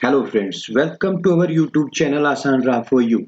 Hello friends, welcome to our YouTube channel Aasan Raah for you.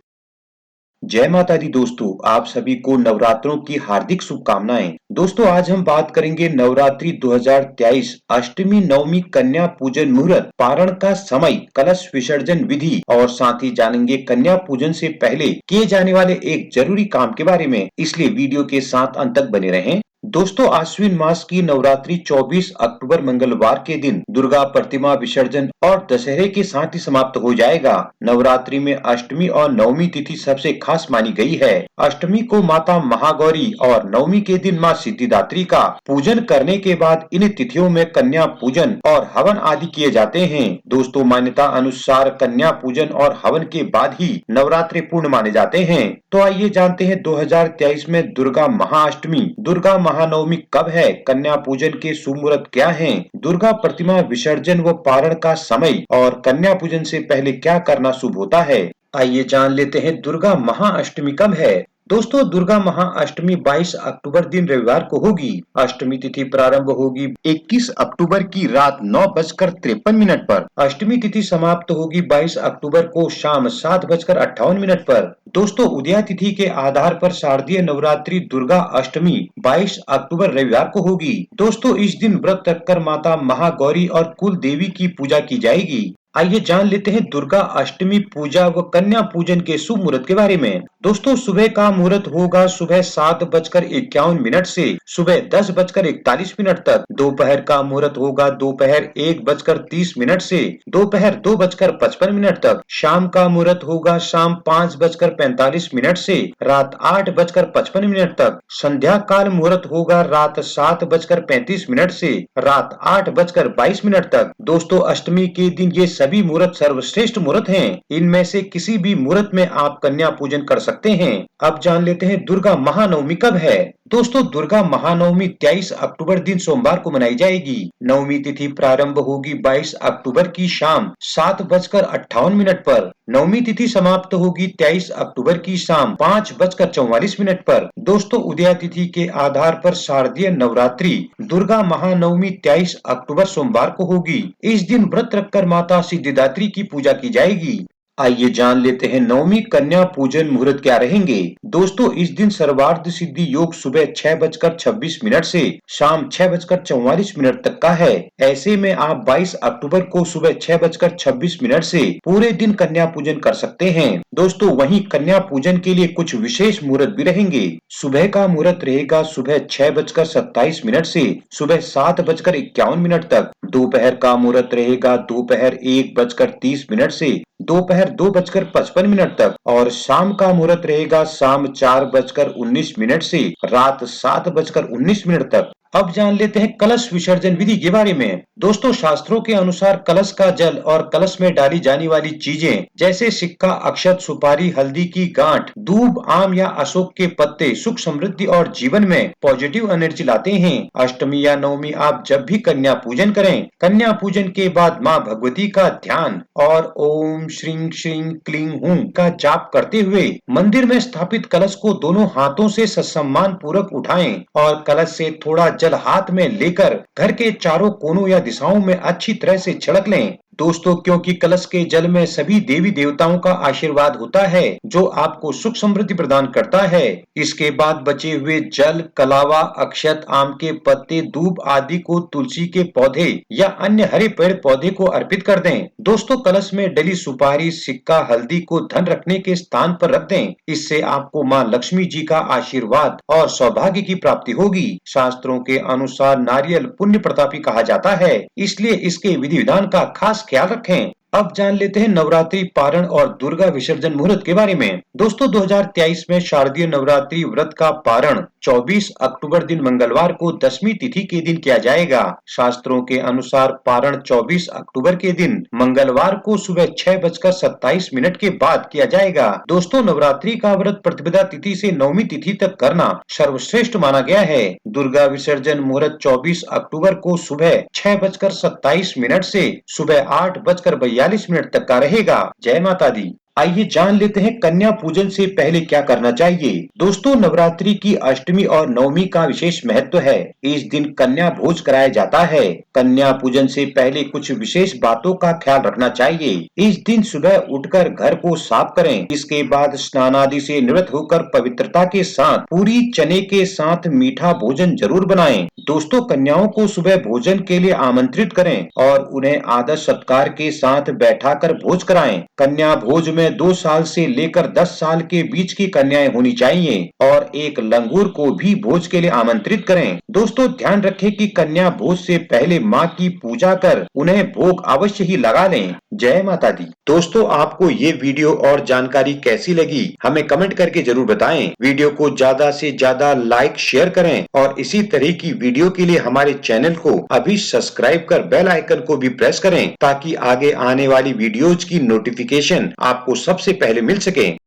जय माता दी दोस्तों, आप सभी को नवरात्रों की हार्दिक शुभकामनाएं। दोस्तों, आज हम बात करेंगे नवरात्रि 2023 अष्टमी नवमी कन्या पूजन मुहूर्त, पारण का समय, कलश विसर्जन विधि और साथ ही जानेंगे कन्या पूजन से पहले किए जाने वाले एक जरूरी काम के बारे में। इसलिए वीडियो के साथ अंत तक बने रहें। दोस्तों, आश्विन मास की नवरात्रि 24 अक्टूबर मंगलवार के दिन दुर्गा प्रतिमा विसर्जन और दशहरे के साथ ही समाप्त हो जाएगा। नवरात्रि में अष्टमी और नवमी तिथि सबसे खास मानी गई है। अष्टमी को माता महागौरी और नवमी के दिन माँ सिद्धिदात्री का पूजन करने के बाद इन तिथियों में कन्या पूजन और हवन आदि किए जाते हैं। दोस्तों, मान्यता अनुसार कन्या पूजन और हवन के बाद ही नवरात्रि पूर्ण माने जाते हैं। तो आइए जानते हैं 2023 में दुर्गा महाअष्टमी, दुर्गा महानवमी कब है, कन्या पूजन के शुभ मुहूर्त क्या हैं, दुर्गा प्रतिमा विसर्जन व पारण का समय और कन्या पूजन से पहले क्या करना शुभ होता है। आइए जान लेते हैं दुर्गा महाअष्टमी कब है। दोस्तों, दुर्गा महाअष्टमी 22 अक्टूबर दिन रविवार को होगी। अष्टमी तिथि प्रारंभ होगी 21 अक्टूबर की रात 9:53 पर। अष्टमी तिथि समाप्त होगी 22 अक्टूबर को शाम 7:58 पर। दोस्तों, उदया तिथि के आधार पर शारदीय नवरात्रि दुर्गा अष्टमी 22 अक्टूबर रविवार को होगी। दोस्तों, इस दिन व्रत रखकर माता महागौरी और कुल देवी की पूजा की जाएगी। आइए जान लेते हैं दुर्गा अष्टमी पूजा व कन्या पूजन के शुभ मुहूर्त के बारे में। दोस्तों, सुबह का मुहूर्त होगा सुबह 7:51 से सुबह 10:41 तक। दोपहर का मुहूर्त होगा दोपहर 1:30 से दोपहर 2:55 तक। शाम का मुहूर्त होगा शाम 5:45 से रात 8:55 तक। संध्या काल मुहूर्त होगा रात 7:35 से रात 8:22 तक। दोस्तों, अष्टमी के दिन ये सभी मुहूर्त सर्वश्रेष्ठ मुहूर्त हैं। इनमें से किसी भी मुहूर्त में आप कन्या पूजन कर सकते हैं। अब जान लेते हैं दुर्गा महानवमी कब है। दोस्तों, दुर्गा महानवमी 23 अक्टूबर दिन सोमवार को मनाई जाएगी। नवमी तिथि प्रारंभ होगी 22 अक्टूबर की शाम 7:58 पर। नवमी तिथि समाप्त होगी 23 अक्टूबर की शाम 5:44 पर। दोस्तों, उदया तिथि के आधार पर शारदीय नवरात्रि दुर्गा महानवमी 23 अक्टूबर सोमवार को होगी। इस दिन व्रत रखकर माता सिद्धिदात्री की पूजा की जाएगी। आइए जान लेते हैं नवमी कन्या पूजन मुहूर्त क्या रहेंगे। दोस्तों, इस दिन सर्वार्थ सिद्धि योग सुबह 6:26 से शाम 6:44 तक का है। ऐसे में आप 22 अक्टूबर को सुबह 6:26 से पूरे दिन कन्या पूजन कर सकते हैं। दोस्तों, वहीं कन्या पूजन के लिए कुछ विशेष मुहूर्त भी रहेंगे। सुबह का मुहूर्त रहेगा सुबह 6:27 से सुबह 7:51 तक। दोपहर का मुहूर्त रहेगा दोपहर 1:30 से दोपहर 2:55 तक और शाम का मुहूर्त रहेगा शाम 4:19 से रात 7:19 तक। अब जान लेते हैं कलश विसर्जन विधि के बारे में। दोस्तों, शास्त्रों के अनुसार कलश का जल और कलश में डाली जाने वाली चीजें जैसे सिक्का, अक्षत, सुपारी, हल्दी की गांठ, दूब, आम या अशोक के पत्ते सुख समृद्धि और जीवन में पॉजिटिव एनर्जी लाते हैं। अष्टमी या नवमी आप जब भी कन्या पूजन करें, कन्या पूजन के बाद माँ भगवती का ध्यान और ओम श्रीं श्रीं क्लीं हूं का जाप करते हुए मंदिर में स्थापित कलश को दोनों हाथों से ससम्मान पूर्वक उठाएं और कलश से थोड़ा जल हाथ में लेकर घर के चारों कोनों या दिशाओं में अच्छी तरह से छिड़क लें। दोस्तों, क्योंकि कलश के जल में सभी देवी देवताओं का आशीर्वाद होता है जो आपको सुख समृद्धि प्रदान करता है। इसके बाद बचे हुए जल, कलावा, अक्षत, आम के पत्ते, दूब आदि को तुलसी के पौधे या अन्य हरे पेड़ पौधे को अर्पित कर दें। दोस्तों, कलश में डली सुपारी, सिक्का, हल्दी को धन रखने के स्थान पर रख दें। इससे आपको माँ लक्ष्मी जी का आशीर्वाद और सौभाग्य की प्राप्ति होगी। शास्त्रों के अनुसार नारियल पुण्य प्रतापी कहा जाता है, इसलिए इसके विधि विधान का खास ख्याल रखें। अब जान लेते हैं नवरात्रि पारण और दुर्गा विसर्जन मुहूर्त के बारे में। दोस्तों, 2023 में शारदीय नवरात्रि व्रत का पारण 24 अक्टूबर दिन मंगलवार को दशमी तिथि के दिन किया जाएगा। शास्त्रों के अनुसार पारण 24 अक्टूबर के दिन मंगलवार को सुबह 6:27 के बाद किया जाएगा। दोस्तों, नवरात्रि का व्रत प्रतिपदा तिथि से नवमी तिथि तक करना सर्वश्रेष्ठ माना गया है। दुर्गा विसर्जन मुहूर्त 24 अक्टूबर को सुबह 6:27 से सुबह 8:42 तक का रहेगा। जय माता दी। आइए जान लेते हैं कन्या पूजन से पहले क्या करना चाहिए। दोस्तों, नवरात्रि की अष्टमी और नवमी का विशेष महत्व है। इस दिन कन्या भोज कराया जाता है। कन्या पूजन से पहले कुछ विशेष बातों का ख्याल रखना चाहिए। इस दिन सुबह उठकर घर को साफ करें। इसके बाद स्नान आदि से निवृत्त होकर पवित्रता के साथ पूरी चने के साथ मीठा भोजन जरूर बनाएं। दोस्तों, कन्याओं को सुबह भोजन के लिए आमंत्रित करें और उन्हें आदर सत्कार के साथ बैठाकर भोज कराएं। कन्या भोज में 2 साल से लेकर 10 साल के बीच की कन्याएं होनी चाहिए और एक लंगूर को भी भोज के लिए आमंत्रित करें। दोस्तों, ध्यान रखें कि कन्या भोज से पहले माँ की पूजा कर उन्हें भोग अवश्य ही लगा लें। जय माता दी। दोस्तों, आपको ये वीडियो और जानकारी कैसी लगी हमें कमेंट करके जरूर बताएं। वीडियो को ज्यादा से ज्यादा लाइक शेयर करें और इसी तरह की वीडियो के लिए हमारे चैनल को अभी सब्सक्राइब कर बेल आइकन को भी प्रेस करें ताकि आगे आने वाली वीडियोज की नोटिफिकेशन आपको सबसे पहले मिल सके।